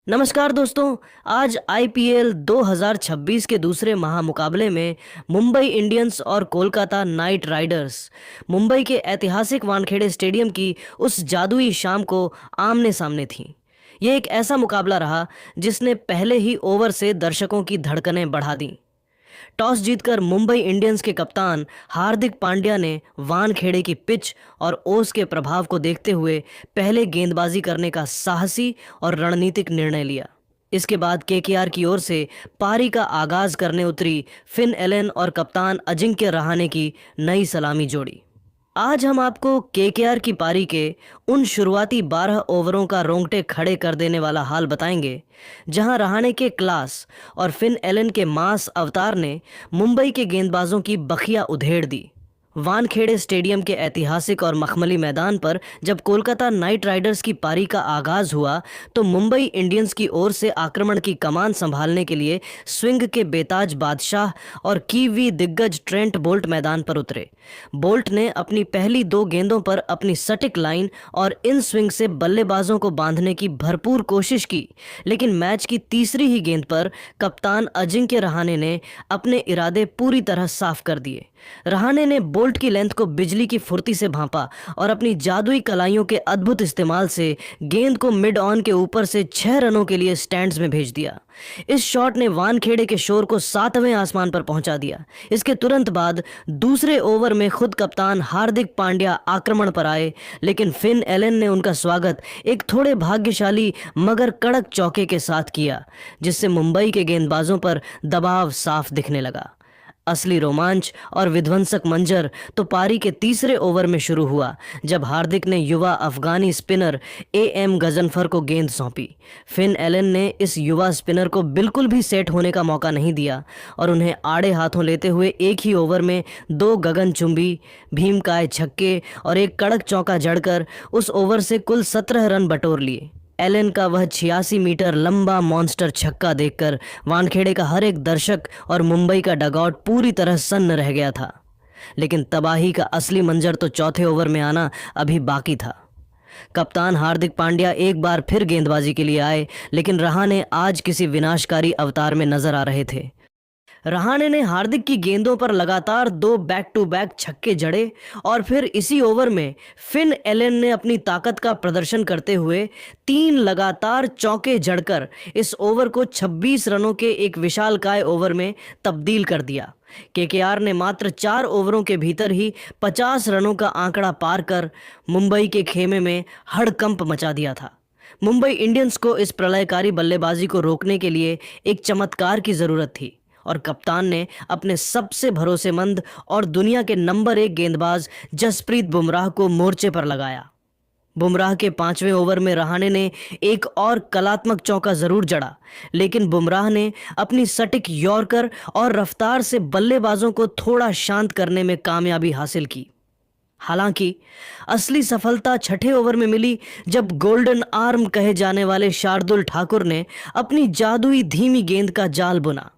नमस्कार दोस्तों। आज आईपीएल 2026 के दूसरे महामुकाबले में मुंबई इंडियंस और कोलकाता नाइट राइडर्स मुंबई के ऐतिहासिक वानखेड़े स्टेडियम की उस जादुई शाम को आमने सामने थीं। यह एक ऐसा मुकाबला रहा जिसने पहले ही ओवर से दर्शकों की धड़कनें बढ़ा दी। टॉस जीतकर मुंबई इंडियंस के कप्तान हार्दिक पांड्या ने वानखेड़े की पिच और ओस के प्रभाव को देखते हुए पहले गेंदबाजी करने का साहसी और रणनीतिक निर्णय लिया। इसके बाद केकेआर की ओर से पारी का आगाज करने उतरी फिन एलन और कप्तान अजिंक्य रहाणे की नई सलामी जोड़ी। आज हम आपको केकेआर की पारी के उन शुरुआती 12 ओवरों का रोंगटे खड़े कर देने वाला हाल बताएंगे जहां रहाणे के क्लास और फिन एलन के मास अवतार ने मुंबई के गेंदबाजों की बखिया उधेड़ दी। वानखेड़े स्टेडियम के ऐतिहासिक और मखमली मैदान पर जब कोलकाता नाइट राइडर्स की पारी का आगाज हुआ तो मुंबई इंडियंस की ओर से आक्रमण की कमान संभालने के लिए स्विंग के बेताज बादशाह और कीवी दिग्गज ट्रेंट बोल्ट मैदान पर उतरे। बोल्ट ने अपनी पहली 2 गेंदों पर अपनी सटीक लाइन और इन स्विंग से बल्लेबाजों को बांधने की भरपूर कोशिश की, लेकिन मैच की तीसरी ही गेंद पर कप्तान अजिंक्य रहाणे ने अपने इरादे पूरी तरह साफ कर दिए। रहाणे ने बोल्ट की लेंथ को बिजली की फुर्ती से भांपा और अपनी जादुई कलाइयों के अद्भुत इस्तेमाल से गेंद को मिड ऑन के ऊपर से 6 रनों के लिए स्टैंड्स में भेज दिया। इस शॉट ने वानखेड़े के शोर को 7वें आसमान पर पहुंचा दिया। इसके तुरंत बाद दूसरे ओवर में खुद कप्तान हार्दिक पांड्या आक्रमण पर आए, लेकिन फिन एलन ने उनका स्वागत एक थोड़े भाग्यशाली मगर कड़क चौके के साथ किया, जिससे मुंबई के गेंदबाजों पर दबाव साफ दिखने लगा। असली रोमांच और विध्वंसक मंजर तो पारी के तीसरे ओवर में शुरू हुआ जब हार्दिक ने युवा अफगानी स्पिनर एएम गजनफर को गेंद सौंपी। फिन एलन ने इस युवा स्पिनर को बिल्कुल भी सेट होने का मौका नहीं दिया और उन्हें आड़े हाथों लेते हुए एक ही ओवर में 2 गगनचुंबी भीमकाय छक्के और एक कड़क चौका जड़कर उस ओवर से कुल 17 रन बटोर लिए। एलन का वह 86 मीटर लंबा मॉन्स्टर छक्का देखकर वानखेड़े का हर एक दर्शक और मुंबई का डगआउट पूरी तरह सन्न रह गया था। लेकिन तबाही का असली मंजर तो चौथे ओवर में आना अभी बाकी था। कप्तान हार्दिक पांड्या एक बार फिर गेंदबाजी के लिए आए, लेकिन रहाणे आज किसी विनाशकारी अवतार में नजर आ रहे थे। रहाणे ने हार्दिक की गेंदों पर लगातार 2 बैक टू बैक छक्के जड़े और फिर इसी ओवर में फिन एलन ने अपनी ताकत का प्रदर्शन करते हुए 3 लगातार चौके जड़कर इस ओवर को 26 रनों के एक विशालकाय ओवर में तब्दील कर दिया। केकेआर ने मात्र 4 ओवरों के भीतर ही 50 रनों का आंकड़ा पार कर मुंबई के खेमे में हड़कंप मचा दिया था। मुंबई इंडियंस को इस प्रलयकारी बल्लेबाजी को रोकने के लिए एक चमत्कार की जरूरत थी और कप्तान ने अपने सबसे भरोसेमंद और दुनिया के नंबर 1 गेंदबाज जसप्रीत बुमराह को मोर्चे पर लगाया। बुमराह के 5वें ओवर में रहाणे ने एक और कलात्मक चौका जरूर जड़ा, लेकिन बुमराह ने अपनी सटीक यॉर्कर और रफ्तार से बल्लेबाजों को थोड़ा शांत करने में कामयाबी हासिल की। हालांकि असली सफलता 6ठे ओवर में मिली जब गोल्डन आर्म कहे जाने वाले शार्दुल ठाकुर ने अपनी जादुई धीमी गेंद का जाल बुना।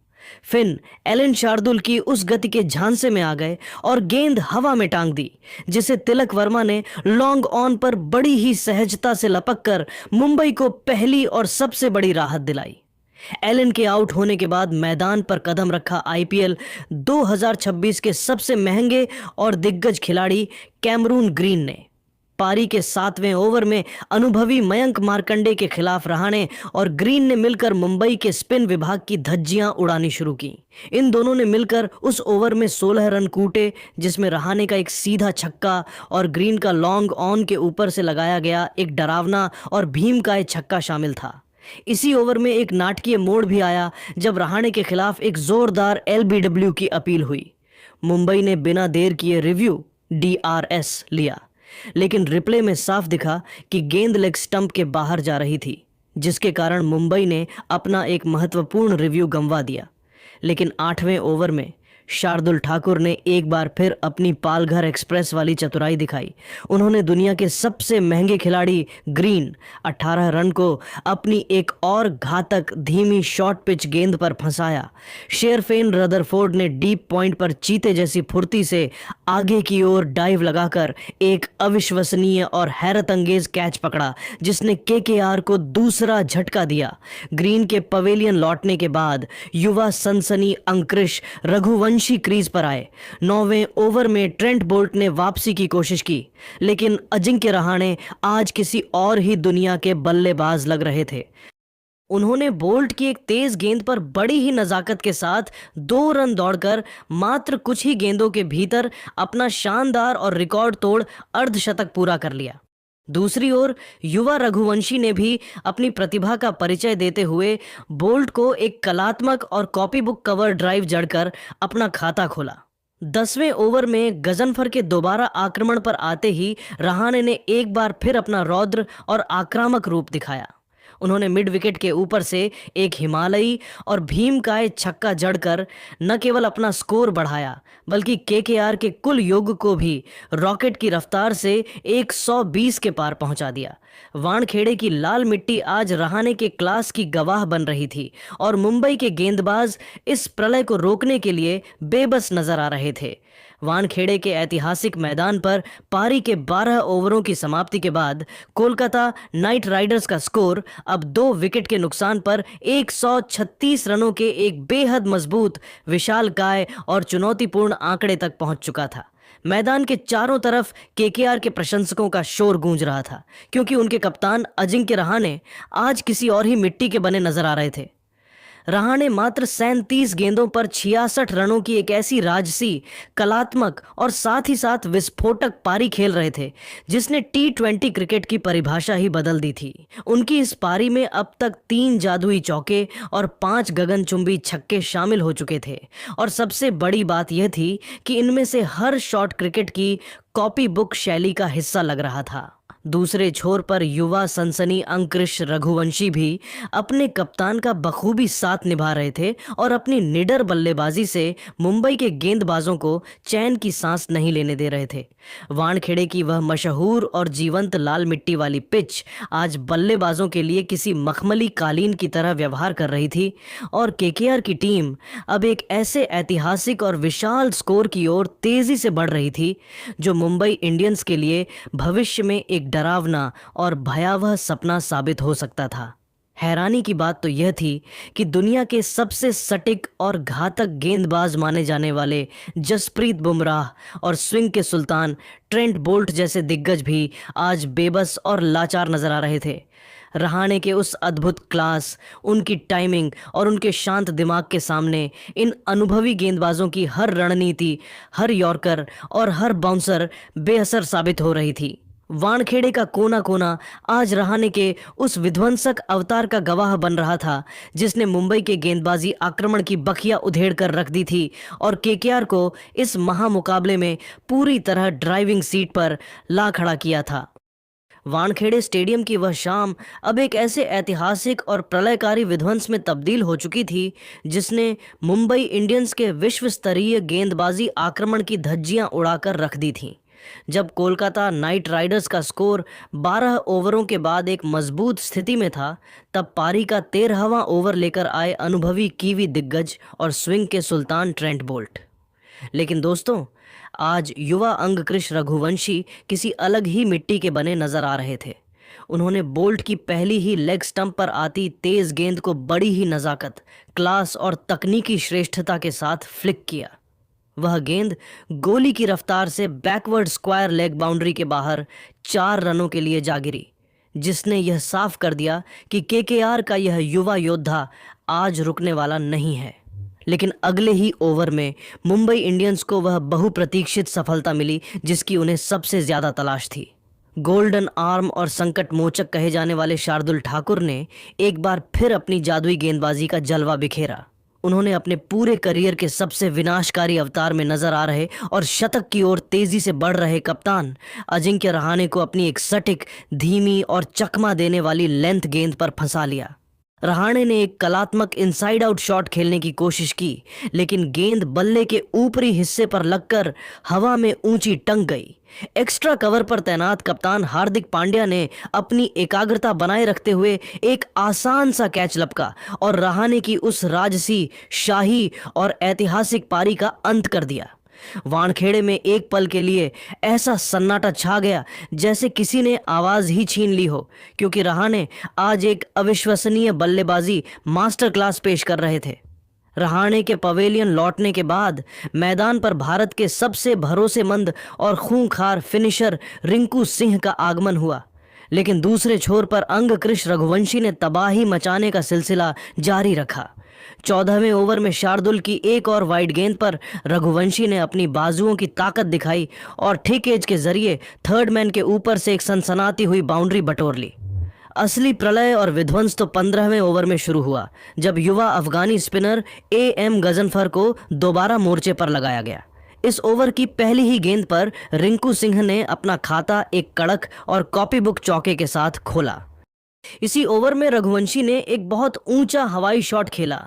फिन एलन शार्दुल की उस गति के झांसे में आ गए और गेंद हवा में टांग दी, जिसे तिलक वर्मा ने लॉन्ग ऑन पर बड़ी ही सहजता से लपक कर मुंबई को पहली और सबसे बड़ी राहत दिलाई। एलन के आउट होने के बाद मैदान पर कदम रखा आईपीएल 2026 के सबसे महंगे और दिग्गज खिलाड़ी कैमरून ग्रीन ने पारी के 7वें ओवर में अनुभवी मयंक मार्कंडे के खिलाफ रहाणे और ग्रीन ने मिलकर मुंबई के स्पिन विभाग की धज्जियां उड़ानी शुरू की। इन दोनों ने मिलकर उस ओवर में 16 रन कूटे, जिसमें रहाणे का एक सीधा छक्का और ग्रीन का लॉन्ग ऑन के ऊपर से लगाया गया एक डरावना और भीमकाय छक्का शामिल था। इसी ओवर में एक नाटकीय मोड़ भी आया जब रहाणे के खिलाफ एक जोरदार एलबीडब्ल्यू की अपील हुई। मुंबई ने बिना देर किए रिव्यू DRS लिया, लेकिन रिप्ले में साफ दिखा कि गेंद लेग स्टंप के बाहर जा रही थी, जिसके कारण मुंबई ने अपना एक महत्वपूर्ण रिव्यू गंवा दिया। लेकिन 8वें ओवर में शार्दुल ठाकुर ने एक बार फिर अपनी पालघर एक्सप्रेस वाली चतुराई दिखाई। उन्होंने दुनिया के सबसे महंगे खिलाड़ी ग्रीन 18 रन को अपनी एक और घातक धीमी शॉर्ट पिच गेंद पर फंसाया। शेरफेन रदरफोर्ड ने डीप पॉइंट पर चीते जैसी फुर्ती से आगे की ओर डाइव लगाकर एक अविश्वसनीय और हैरत अंगेज कैच पकड़ा, जिसने केकेआर को दूसरा झटका दिया। ग्रीन के पवेलियन लौटने के बाद युवा सनसनी अंकुरिश रघुवंशी क्रीज पर आए। 9वें ओवर में ट्रेंट बोल्ट ने वापसी की कोशिश की, लेकिन अजिंक्य रहाणे आज किसी और ही दुनिया के बल्लेबाज लग रहे थे। उन्होंने बोल्ट की एक तेज गेंद पर बड़ी ही नजाकत के साथ 2 रन दौड़कर मात्र कुछ ही गेंदों के भीतर अपना शानदार और रिकॉर्ड तोड़ अर्धशतक पूरा कर लिया। दूसरी ओर युवा रघुवंशी ने भी अपनी प्रतिभा का परिचय देते हुए बोल्ट को एक कलात्मक और कॉपी बुक कवर ड्राइव जड़कर अपना खाता खोला। 10वें ओवर में गजनफर के दोबारा आक्रमण पर आते ही रहाणे ने एक बार फिर अपना रौद्र और आक्रामक रूप दिखाया। उन्होंने मिड विकेट के ऊपर से एक हिमालयी और भीमकाय छक्का जड़कर न केवल अपना स्कोर बढ़ाया, बल्कि केकेआर के कुल योग को भी रॉकेट की रफ्तार से 120 के पार पहुंचा दिया। वानखेड़े की लाल मिट्टी आज रहाणे के क्लास की गवाह बन रही थी और मुंबई के गेंदबाज इस प्रलय को रोकने के लिए बेबस नजर आ रहे थे। वानखेड़े के ऐतिहासिक मैदान पर पारी के 12 ओवरों की समाप्ति के बाद कोलकाता नाइट राइडर्स का स्कोर अब 2 विकेट के नुकसान पर 136 रनों के एक बेहद मजबूत, विशालकाय और चुनौतीपूर्ण आंकड़े तक पहुंच चुका था। मैदान के चारों तरफ केकेआर के प्रशंसकों का शोर गूंज रहा था, क्योंकि उनके कप्तान अजिंक्य रहाणे आज किसी और ही मिट्टी के बने नजर आ रहे थे। रहाणे मात्र 37 गेंदों पर 66 रनों की एक ऐसी राजसी, कलात्मक और साथ ही साथ विस्फोटक पारी खेल रहे थे, जिसने T20 क्रिकेट की परिभाषा ही बदल दी थी। उनकी इस पारी में अब तक 3 जादुई चौके और 5 गगनचुंबी छक्के शामिल हो चुके थे, और सबसे बड़ी बात यह थी कि इनमें से हर शॉट क्रिकेट की कॉपी बुक शैली का हिस्सा लग रहा था। दूसरे छोर पर युवा सनसनी अंकुरिश रघुवंशी भी अपने कप्तान का बखूबी साथ निभा रहे थे और अपनी निडर बल्लेबाजी से मुंबई के गेंदबाजों को चैन की सांस नहीं लेने दे रहे थे। वानखेड़े की वह मशहूर और जीवंत लाल मिट्टी वाली पिच आज बल्लेबाजों के लिए किसी मखमली कालीन की तरह व्यवहार कर रही थी, और केकेआर की टीम अब एक ऐसे ऐतिहासिक और विशाल स्कोर की ओर तेजी से बढ़ रही थी, जो मुंबई इंडियंस के लिए भविष्य में एक डरावना और भयावह सपना साबित हो सकता था। हैरानी की बात तो यह थी कि दुनिया के सबसे सटीक और घातक गेंदबाज माने जाने वाले जसप्रीत बुमराह और स्विंग के सुल्तान ट्रेंट बोल्ट जैसे दिग्गज भी आज बेबस और लाचार नजर आ रहे थे। रहाणे के उस अद्भुत क्लास, उनकी टाइमिंग और उनके शांत दिमाग के सामने इन अनुभवी गेंदबाजों की हर रणनीति, हर यॉर्कर और हर बाउंसर बेअसर साबित हो रही थी। वानखेड़े का कोना कोना आज रहाणे के उस विध्वंसक अवतार का गवाह बन रहा था, जिसने मुंबई के गेंदबाजी आक्रमण की बखिया उधेड़ कर रख दी थी और केकेआर को इस महामुकाबले में पूरी तरह ड्राइविंग सीट पर ला खड़ा किया था। वानखेड़े स्टेडियम की वह शाम अब एक ऐसे ऐतिहासिक और प्रलयकारी विध्वंस में तब्दील हो चुकी थी, जिसने मुंबई इंडियंस के विश्व स्तरीय गेंदबाजी आक्रमण की धज्जियां उड़ाकर रख दी थीं। जब कोलकाता नाइट राइडर्स का स्कोर 12 ओवरों के बाद एक मजबूत स्थिति में था, तब पारी का 13वां ओवर लेकर आए अनुभवी कीवी दिग्गज और स्विंग के सुल्तान ट्रेंट बोल्ट। लेकिन दोस्तों, आज युवा अंकुरिश रघुवंशी किसी अलग ही मिट्टी के बने नजर आ रहे थे। उन्होंने बोल्ट की पहली ही लेग स्टंप पर आती तेज गेंद को बड़ी ही नजाकत, क्लास और तकनीकी श्रेष्ठता के साथ फ्लिक किया। वह गेंद गोली की रफ्तार से बैकवर्ड स्क्वायर लेग बाउंड्री के बाहर 4 रनों के लिए जा गिरी, जिसने यह साफ कर दिया कि केकेआर का यह युवा योद्धा आज रुकने वाला नहीं है। लेकिन अगले ही ओवर में मुंबई इंडियंस को वह बहुप्रतीक्षित सफलता मिली, जिसकी उन्हें सबसे ज्यादा तलाश थी। गोल्डन आर्म और संकट मोचक कहे जाने वाले शार्दुल ठाकुर ने एक बार फिर अपनी जादुई गेंदबाजी का जलवा बिखेरा। उन्होंने अपने पूरे करियर के सबसे विनाशकारी अवतार में नजर आ रहे और शतक की ओर तेजी से बढ़ रहे कप्तान अजिंक्य रहाणे को अपनी एक सटीक, धीमी और चकमा देने वाली लेंथ गेंद पर फंसा लिया। रहाणे ने एक कलात्मक इनसाइड आउट शॉट खेलने की कोशिश की, लेकिन गेंद बल्ले के ऊपरी हिस्से पर लगकर हवा में ऊंची टंग गई। एक्स्ट्रा कवर पर तैनात कप्तान हार्दिक पांड्या ने अपनी एकाग्रता बनाए रखते हुए एक आसान सा कैच लपका और रहाणे की उस राजसी, शाही और ऐतिहासिक पारी का अंत कर दिया। वानखेड़े में एक पल के लिए ऐसा सन्नाटा छा गया जैसे किसी ने आवाज ही छीन ली हो, क्योंकि रहाणे आज एक अविश्वसनीय बल्लेबाजी मास्टर क्लास पेश कर रहे थे। रहाणे के पवेलियन लौटने के बाद मैदान पर भारत के सबसे भरोसेमंद और खूंखार फिनिशर रिंकू सिंह का आगमन हुआ, लेकिन दूसरे छोर पर अंगकृष रघुवंशी ने तबाही मचाने का सिलसिला जारी रखा। 14वें ओवर में शार्दुल की एक और वाइड गेंद पर रघुवंशी ने अपनी बाजुओं की ताकत दिखाई और ठिक एज के जरिए थर्ड मैन के ऊपर से एक सनसनाती हुई बाउंड्री बटोर ली। असली प्रलय और विध्वंस तो 15वें ओवर में शुरू हुआ, जब युवा अफगानी स्पिनर एएम गजनफर को दोबारा मोर्चे पर लगाया गया। इस ओवर की पहली ही गेंद पर रिंकू सिंह ने अपना खाता एक कड़क और कॉपी बुक चौके के साथ खोला। इसी ओवर में रघुवंशी ने एक बहुत ऊंचा हवाई शॉट खेला,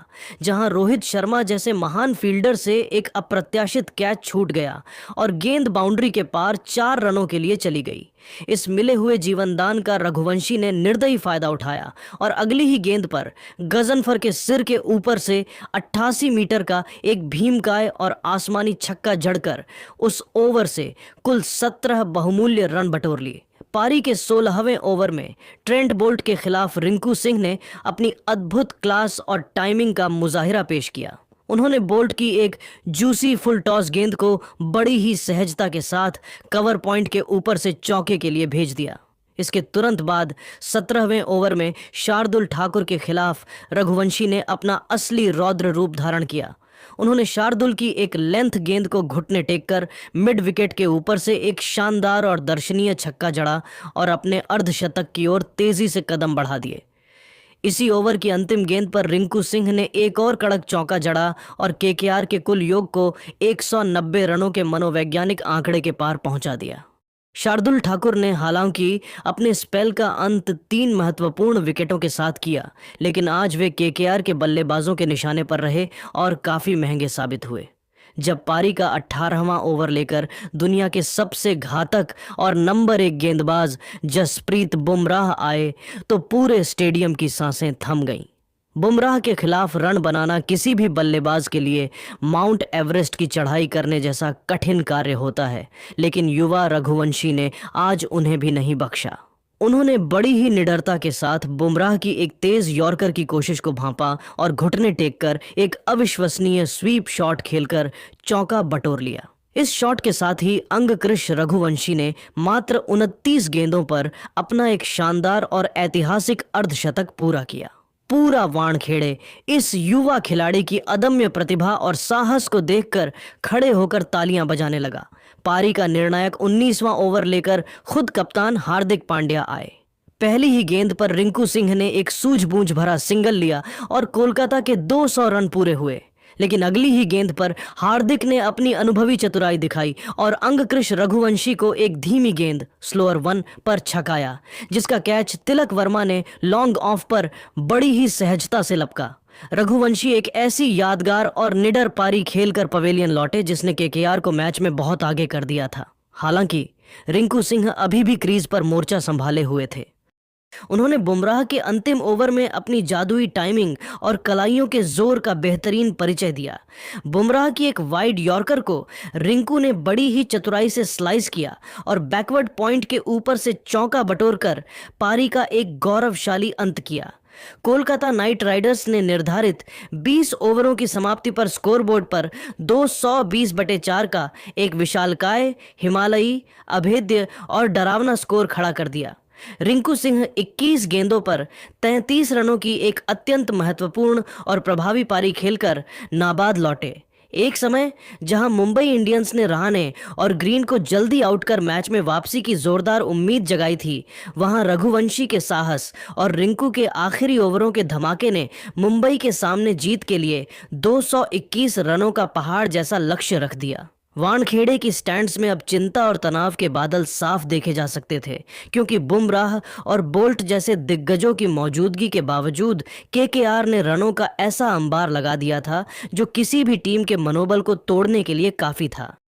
जहां रोहित शर्मा जैसे महान फील्डर से एक अप्रत्याशित कैच छूट गया और गेंद बाउंड्री के पार 4 रनों के लिए चली गई। इस मिले हुए जीवनदान का रघुवंशी ने निर्दयी फायदा उठाया और अगली ही गेंद पर गजनफर के सिर के ऊपर से 88 मीटर का एक भीमकाय और आसमानी छक्का जड़कर उस ओवर से कुल 17 बहुमूल्य रन बटोर लिए। पारी के 16वें ओवर में ट्रेंट बोल्ट के खिलाफ रिंकू सिंह ने अपनी अद्भुत क्लास और टाइमिंग का मुजाहिरा पेश किया। उन्होंने बोल्ट की एक जूसी फुल टॉस गेंद को बड़ी ही सहजता के साथ कवर पॉइंट के ऊपर से चौके के लिए भेज दिया। इसके तुरंत बाद 17वें ओवर में शार्दुल ठाकुर के खिलाफ रघुवंशी ने अपना असली रौद्र रूप धारण किया। उन्होंने शार्दुल की एक लेंथ गेंद को घुटने टेककर मिड विकेट के ऊपर से एक शानदार और दर्शनीय छक्का जड़ा और अपने अर्धशतक की ओर तेजी से कदम बढ़ा दिए। इसी ओवर की अंतिम गेंद पर रिंकू सिंह ने एक और कड़क चौका जड़ा और केकेआर के कुल योग को 190 रनों के मनोवैज्ञानिक आंकड़े के पार पहुंचा दिया। शार्दुल ठाकुर ने हालांकि अपने स्पेल का अंत 3 महत्वपूर्ण विकेटों के साथ किया, लेकिन आज वे केकेआर के बल्लेबाजों के निशाने पर रहे और काफ़ी महंगे साबित हुए। जब पारी का 18वां ओवर लेकर दुनिया के सबसे घातक और नंबर 1 गेंदबाज जसप्रीत बुमराह आए तो पूरे स्टेडियम की सांसें थम गईं। बुमराह के खिलाफ रन बनाना किसी भी बल्लेबाज के लिए माउंट एवरेस्ट की चढ़ाई करने जैसा कठिन कार्य होता है, लेकिन युवा रघुवंशी ने आज उन्हें भी नहीं बख्शा। उन्होंने बड़ी ही निडरता के साथ बुमराह की एक तेज यॉर्कर की कोशिश को भांपा और घुटने टेककर एक अविश्वसनीय स्वीप शॉट खेलकर चौका बटोर लिया। इस शॉट के साथ ही अंगकृष रघुवंशी ने मात्र 29 गेंदों पर अपना एक शानदार और ऐतिहासिक अर्धशतक पूरा किया। पूरा वानखेड़े इस युवा खिलाड़ी की अदम्य प्रतिभा और साहस को देखकर खड़े होकर तालियां बजाने लगा। पारी का निर्णायक 19वां ओवर लेकर खुद कप्तान हार्दिक पांड्या आए। पहली ही गेंद पर रिंकू सिंह ने एक सूझबूझ भरा सिंगल लिया और कोलकाता के 200 रन पूरे हुए, लेकिन अगली ही गेंद पर हार्दिक ने अपनी अनुभवी चतुराई दिखाई और अंगकृष रघुवंशी को एक धीमी गेंद स्लोअर 1 पर छकाया, जिसका कैच तिलक वर्मा ने लॉन्ग ऑफ पर बड़ी ही सहजता से लपका। रघुवंशी एक ऐसी यादगार और निडर पारी खेलकर पवेलियन लौटे जिसने केकेआर को मैच में बहुत आगे कर दिया था। हालांकि रिंकू सिंह अभी भी क्रीज पर मोर्चा संभाले हुए थे। उन्होंने बुमराह के अंतिम ओवर में अपनी जादुई टाइमिंग और कलाइयों के जोर का बेहतरीन परिचय दिया। बुमराह की एक वाइड यॉर्कर को रिंकू ने बड़ी ही चतुराई से स्लाइस किया और बैकवर्ड पॉइंट के ऊपर से चौका बटोरकर पारी का एक गौरवशाली अंत किया। कोलकाता नाइट राइडर्स ने निर्धारित 20 ओवरों की समाप्ति पर स्कोरबोर्ड पर 220/4 का एक विशालकाय, हिमालयी, अभेद्य और डरावना स्कोर खड़ा कर दिया। रिंकू सिंह 21 गेंदों पर 33 रनों की एक अत्यंत महत्वपूर्ण और प्रभावी पारी खेलकर नाबाद लौटे। एक समय जहां मुंबई इंडियंस ने रहाणे और ग्रीन को जल्दी आउट कर मैच में वापसी की जोरदार उम्मीद जगाई थी, वहां रघुवंशी के साहस और रिंकू के आखिरी ओवरों के धमाके ने मुंबई के सामने जीत के लिए 221 रनों का पहाड़ जैसा लक्ष्य रख दिया। वानखेड़े की स्टैंड्स में अब चिंता और तनाव के बादल साफ देखे जा सकते थे, क्योंकि बुमराह और बोल्ट जैसे दिग्गजों की मौजूदगी के बावजूद केकेआर ने रनों का ऐसा अंबार लगा दिया था जो किसी भी टीम के मनोबल को तोड़ने के लिए काफी था।